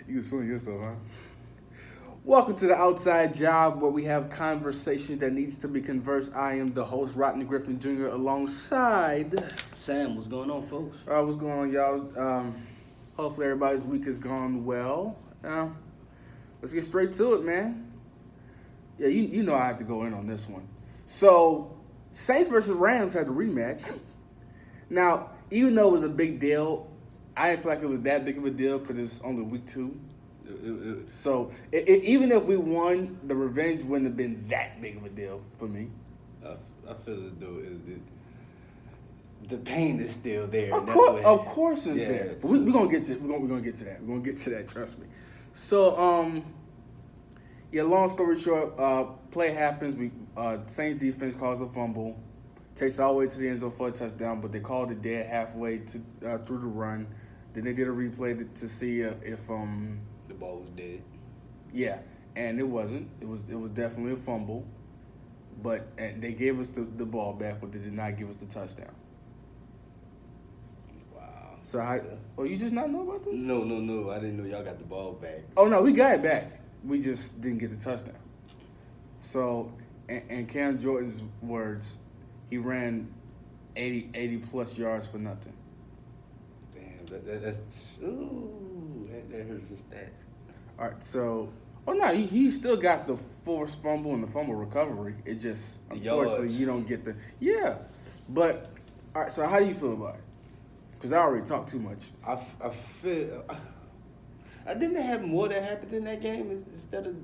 You can swing yourself, huh? Welcome to the Outside Job, where we have conversation that needs to be conversed. I am the host, Rodney Griffin Jr., alongside Sam, what's going on, folks? what's going on, y'all? Hopefully everybody's week has gone well. Let's get straight to it, man. Yeah, you know I have to go in on this one. So, Saints versus Rams had the rematch. Now, even though it was a big deal, I didn't feel like it was that big of a deal because it's only week 2. So even if we won, the revenge wouldn't have been that big of a deal for me. I feel as though the pain is still there. Of course, it's there. But we're gonna get to we're gonna get to that. We're gonna get to that. Trust me. So yeah. Long story short, play happens. Saints defense calls a fumble, takes it all the way to the end zone for a touchdown, but they called it dead halfway to through the run. Then they did a replay to see if the ball was dead. Yeah, and it wasn't. It was definitely a fumble, and they gave us the ball back, but they did not give us the touchdown. Wow. So you just not know about this? No. I didn't know y'all got the ball back. Oh no, we got it back. We just didn't get the touchdown. So, in Cam Jordan's words, he ran 80 plus yards for nothing. Damn, that hurts the stats. All right, so he still got the forced fumble and the fumble recovery. It just unfortunately you don't get But all right, so how do you feel about it? Because I already talked too much. I feel I didn't have more that happened in that game instead of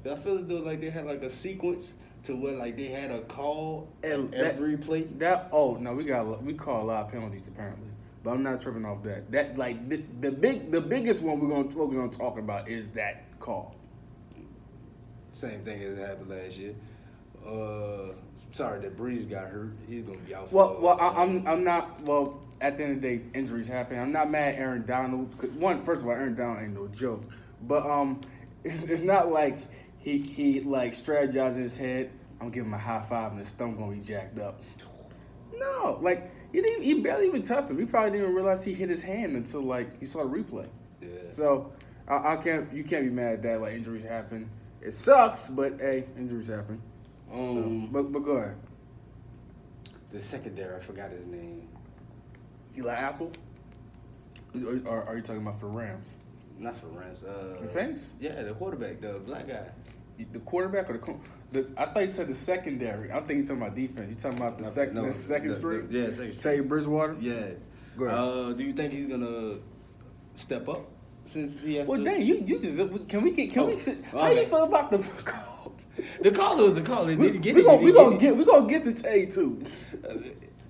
I feel as though like they had like a sequence to where like they had a call every play. We call a lot of penalties apparently. But I'm not tripping off that. That like the biggest one we're gonna talk about is that call. Same thing as happened last year. Sorry that Breeze got hurt. He's gonna be out. I'm not. Well, at the end of the day, injuries happen. I'm not mad at Aaron Donald. First of all, Aaron Donald ain't no joke. But it's not like he like strategized in his head. I'm gonna give him a high five and his thumb gonna be jacked up. No, like. He barely even touched him. He probably didn't even realize he hit his hand until like you saw the replay. Yeah. So you can't be mad at that. Like injuries happen. It sucks, but hey, injuries happen. But go ahead. The secondary, I forgot his name. Eli Apple. Or are you talking about for Rams? Not for Rams. The Saints? Yeah, the quarterback, the black guy. The quarterback or I thought you said the secondary. I think you're talking about defense. You talking about the second string? Yeah, second string. Teddy Bridgewater? Yeah. Go ahead. Do you think he's gonna step up since he has Well, dang, you just can we how you feel about the call? The caller was a caller. We gonna get to Tay too.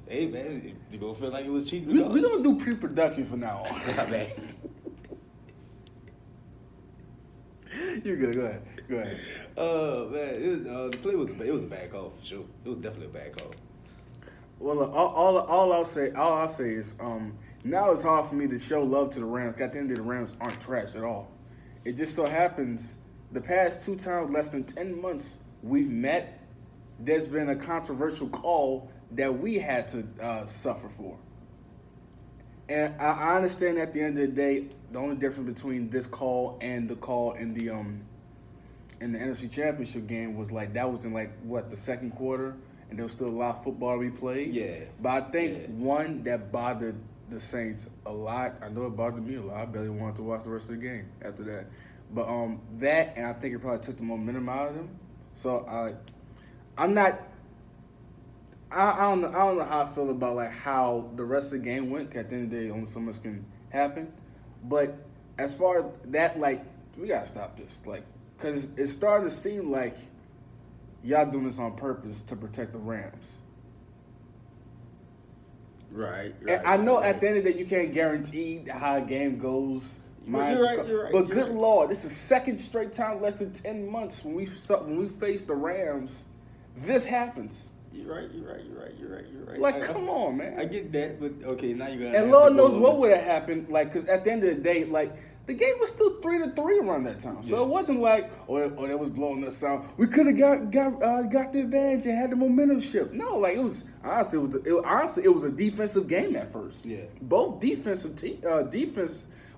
Hey man, you gonna feel like it was cheap? We gonna do pre-production from now on. You're good. Go ahead. Man, the play was a bad call for sure. It was definitely a bad call. Well, all I'll say is now it's hard for me to show love to the Rams. At the end of the Rams aren't trash at all. It just so happens the past 2 times, less than 10 months we've met, there's been a controversial call that we had to suffer for. And I understand at the end of the day, the only difference between this call and the call in the NFC Championship game was like that was in like the second quarter, and there was still a lot of football to be played. Yeah. But I think one that bothered the Saints a lot. I know it bothered me a lot. I barely wanted to watch the rest of the game after that. But that, and I think it probably took the momentum out of them. So I'm not. I don't know how I feel about like how the rest of the game went. At the end of the day, only so much can happen. But as far as that, like, we gotta stop this, like, because it's starting to seem like y'all doing this on purpose to protect the Rams. Right. And I know at the end of the day you can't guarantee how a game goes. You're right. But good Lord, this is the second straight time, less than 10 months when we faced the Rams. This happens. You're right. Like, come on, man. I get that, but okay, now you're gonna. And Lord knows what would have happened. Like, because at the end of the day, like, the game was still 3-3 around that time. So it wasn't like, that was blowing us out. We could have got the advantage and had the momentum shift. No, like, it was honestly, it was a defensive game at first. Yeah. Both defense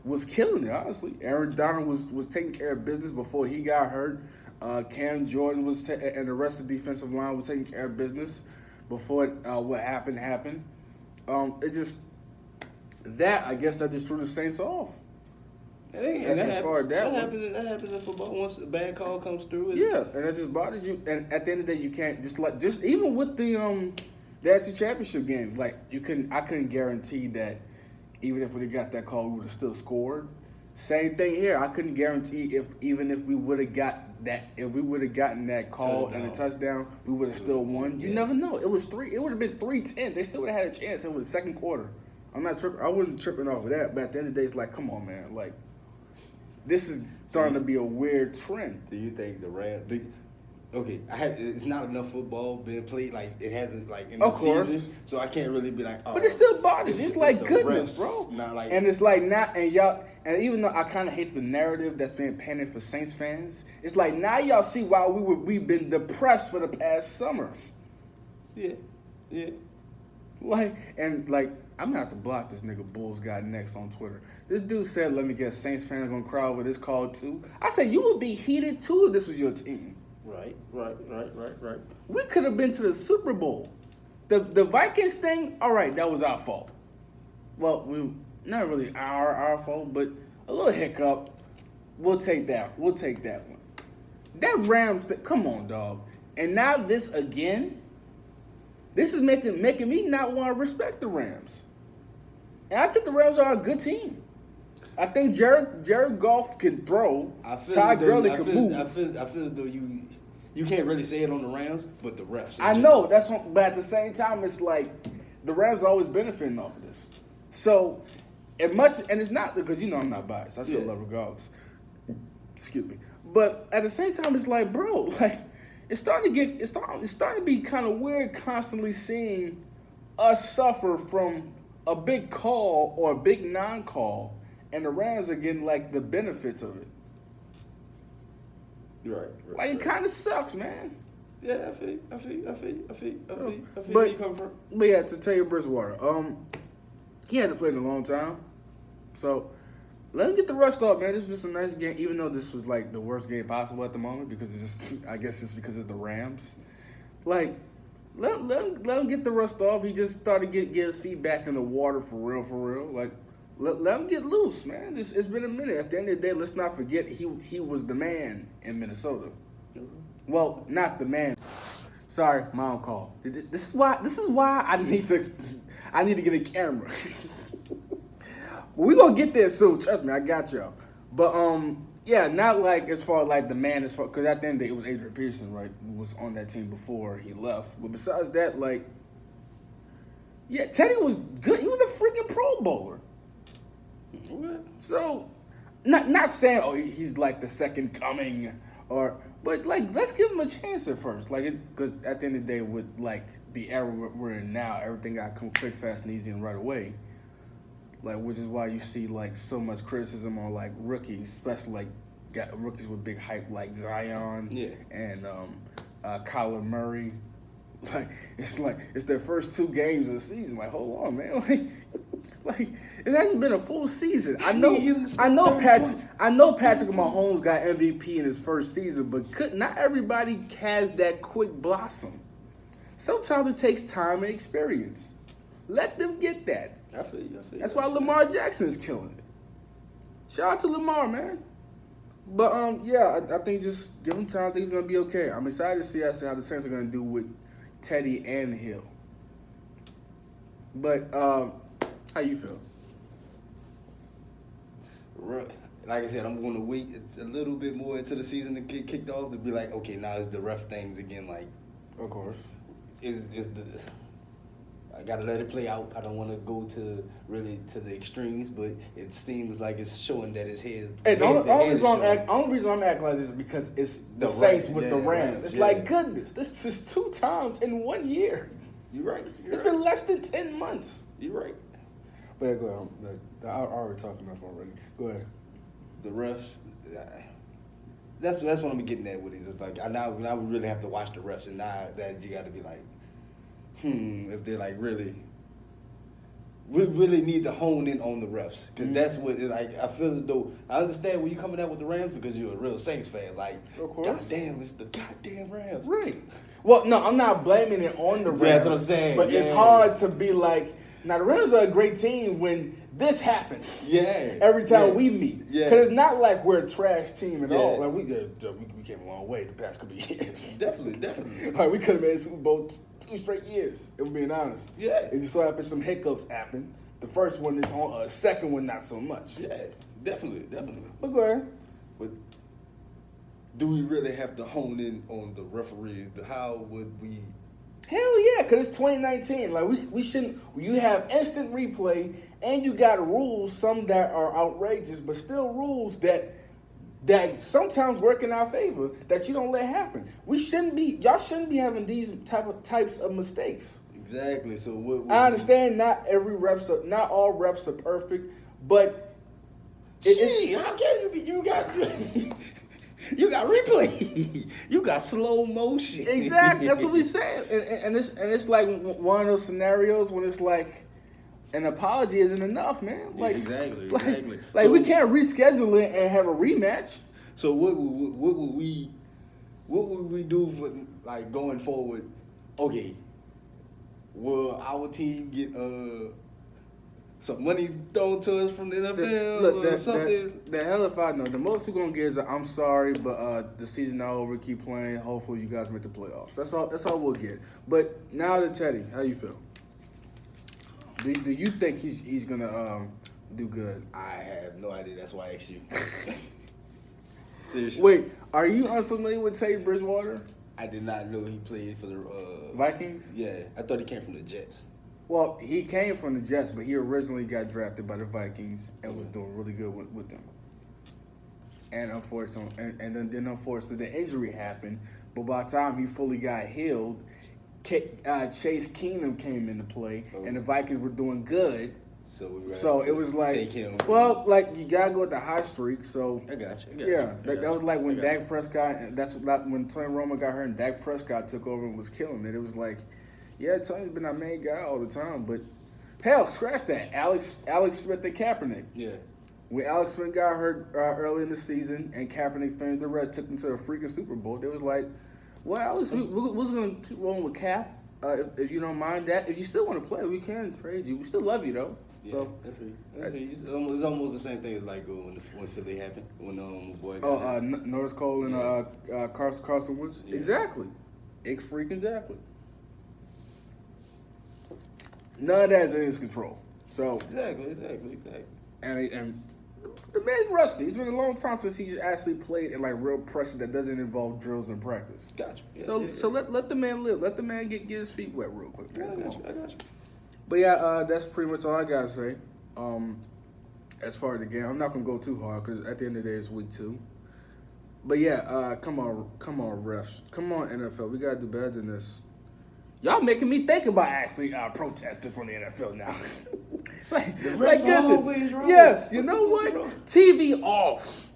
was killing it. Honestly, Aaron Donald was taking care of business before he got hurt. Cam Jordan and the rest of the defensive line was taking care of business before what happened. It just that I guess that just threw the Saints off. That happens in football. Once a bad call comes through, yeah, and it just bothers you. And at the end of the day, you can't just even with the AFC Championship game, like I couldn't guarantee that even if we got that call, we would have still scored. Same thing here. I couldn't guarantee if we would have gotten that call and a touchdown, we would have still won. You never know. It would have been 3-10. They still would have had a chance. It was the second quarter. I'm not tripping. I wasn't tripping off of that. But at the end of the day, it's like, come on, man. Like, this is starting to be a weird trend. Do you think the Rams? Okay, it's not enough football being played. Like it hasn't in the season, so I can't really be like. Oh, but it still bothers you. It's like goodness, bro. And it's like not, and y'all, and even though I kind of hate the narrative that's being painted for Saints fans, it's like now y'all see why we've been depressed for the past summer. Yeah. I'm gonna have to block this nigga Bulls guy next on Twitter. This dude said, "Let me guess, Saints fans gonna cry over this call too." I said, "You would be heated too if this was your team." Right. We could have been to the Super Bowl. The Vikings thing, all right, that was our fault. Well, not really our fault, but a little hiccup. We'll take that. We'll take that one. That Rams thing, come on, dog. And now this again. This is making me not want to respect the Rams. And I think the Rams are a good team. I think Jared Goff can throw. Todd Gurley can move. I feel as though you can't really say it on the Rams, but the refs. I know but at the same time, it's like the Rams are always benefiting off of this. So, and it's not because I'm not biased. I still love regardless. Excuse me, but at the same time, it's like, bro, like it's starting to be kind of weird constantly seeing us suffer from a big call or a big non-call. And the Rams are getting the benefits of it. Right. It kind of sucks, man. Yeah, I feel where you come from. But yeah, to tell you Bridgewater, he hadn't played in a long time, so let him get the rust off, man. This was just a nice game, even though this was the worst game possible at the moment because I guess it's because of the Rams. Let him get the rust off. He just started to get his feet back in the water for real. Let him get loose, man. It's been a minute. At the end of the day, let's not forget he was the man in Minnesota. Well, not the man. Sorry, my own call. This is why I need to get a camera. We're gonna get there soon. Trust me, I got y'all. But yeah, not as far the man as far because at the end of the day it was Adrian Peterson, right, who was on that team before he left. But besides that, yeah, Teddy was good. He was a freaking Pro Bowler. So, not saying he's the second coming but let's give him a chance at first, because at the end of the day with the era we're in now, everything got to come quick, fast, and easy, and right away. Which is why you see so much criticism on rookies, especially rookies with big hype like Zion and Kyler Murray. It's their first 2 games of the season. Hold on, man. It hasn't been a full season. I know Patrick Mahomes got MVP in his first season, but not everybody has that quick blossom. Sometimes it takes time and experience. Let them get that. I feel you. That's why Lamar Jackson is killing it. Shout out to Lamar, man. But yeah, I think just give him time. I think he's gonna be okay. I'm excited to see how the Saints are gonna do with Teddy and Hill. But how you feel? Like I said, I'm going to wait. It's a little bit more into the season to get kicked off to be okay, now it's the ref things again. Of course, I gotta let it play out. I don't want to go to the extremes, but it seems like it's showing that his head. And the only reason I'm acting like this is because it's the Saints with the Rams. It's goodness, this is 2 times in 1 year. You're right. It's been less than 10 months. You're right. But yeah, go ahead. I already talked enough already. Go ahead. The refs. That's what I'm getting at with it. It's now we really have to watch the refs, and now that you got to be if they're really we really need to hone in on the refs because Mm-hmm. that's what like I feel as though I understand when you coming out with the Rams because you're a real Saints fan. Like, Of course. goddamn, it's the goddamn Rams. Right. Well, no, I'm not blaming it on the Rams. That's what I'm saying, But it's yeah. hard to be like, now the Rams are a great team when this happens. Yeah. Every time Yeah. we meet. Yeah. Because it's not like we're a trash team at Yeah. all. Like we came a long way the past couple of years. Definitely. Like we could have made a Super Bowl 2 straight years, if we're being honest. Yeah. It just so happened some hiccups happened. The first one is on, second one not so much. Yeah, definitely. But go ahead. But do we really have to hone in on the referees? How would we? Hell yeah, because it's 2019. Like, we shouldn't. You have instant replay, and you got rules, some that are outrageous, but still rules that sometimes work in our favor that you don't let happen. Y'all shouldn't be having these types of mistakes. Exactly. So what? I understand not all refs are perfect, but How can you be? You got you got replay. You got slow motion. exactly. That's what we said, and it's like one of those scenarios when it's like an apology isn't enough, man. Like Exactly. Like So- we can't reschedule it and have a rematch. So what would we do for like going forward? Okay, will our team get some money thrown to us from the NFL or something? The hell if I know. The most we're gonna get is I'm sorry, but the season not over. Keep playing. Hopefully you guys make the playoffs. That's all we'll get. But now to Teddy, how you feel? Do you think he's gonna do good? I have no idea. That's why I asked you. Seriously. Wait, are you unfamiliar with Teddy Bridgewater? I did not know he played for the Vikings? Yeah, I thought he came from the Jets. Well, he came from the Jets, but he originally got drafted by the Vikings and was doing really good with them. And unfortunately, and then unfortunately, the injury happened. But by the time he fully got healed, Chase Keenum came into play, and the Vikings were doing good. So it was like, take him. well, like you gotta go with the high streak. So I got you. yeah, that was like when I got you. Dak Prescott. That's when Tony Romo got hurt and Dak Prescott took over and was killing it. It was like, yeah, Tony's been our main guy all the time, but hell, scratch that. Alex Smith and Kaepernick. Yeah. When Alex Smith got hurt early in the season and Kaepernick finished the rest, took him to a freaking Super Bowl. They was like, well, Alex, we're going to keep rolling with Cap. If you don't mind that. If you still want to play, we can trade you. We still love you, though. Yeah, So, it's almost the same thing as like when Philly happened when my boy got Norris Cole and Carson Wentz. Yeah. Exactly. Exactly. None of that is in his control. So, exactly. and the man's rusty. It's been a long time since he's actually played in like real pressure that doesn't involve drills and practice. Gotcha. Yeah, So let the man live. Let the man get his feet wet real quick. Yeah, Man. I Come got on. you. I got you. But yeah, that's pretty much all I gotta say. As far as the game, I'm not gonna go too hard because at the end of the day, it's week 2. But yeah, come on, refs, come on, NFL, we gotta do better than this. Y'all making me think about actually protesting from the NFL now. like goodness, always wrong. yes, you know what? Wrong. TV off.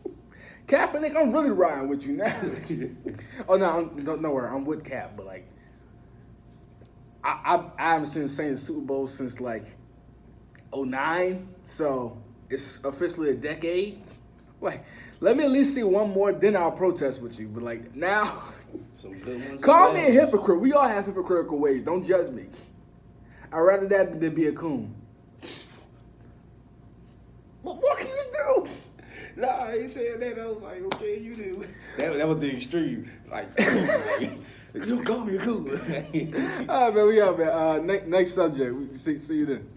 Kaepernick, I'm really riding with you now. Oh no, don't worry, I'm with Cap, but like. I haven't seen the Saints Super Bowl since like 2009, so it's officially a decade. Like, let me at least see one more, then I'll protest with you. But like now, Some good ones. call me a hypocrite. We all have hypocritical ways. Don't judge me. I'd rather that than be a coon. What can you do? Nah, I ain't saying that. I was like, okay, you do. That was the extreme. Like, you call me a cool. All right, man. We out, man. Next subject. See you then.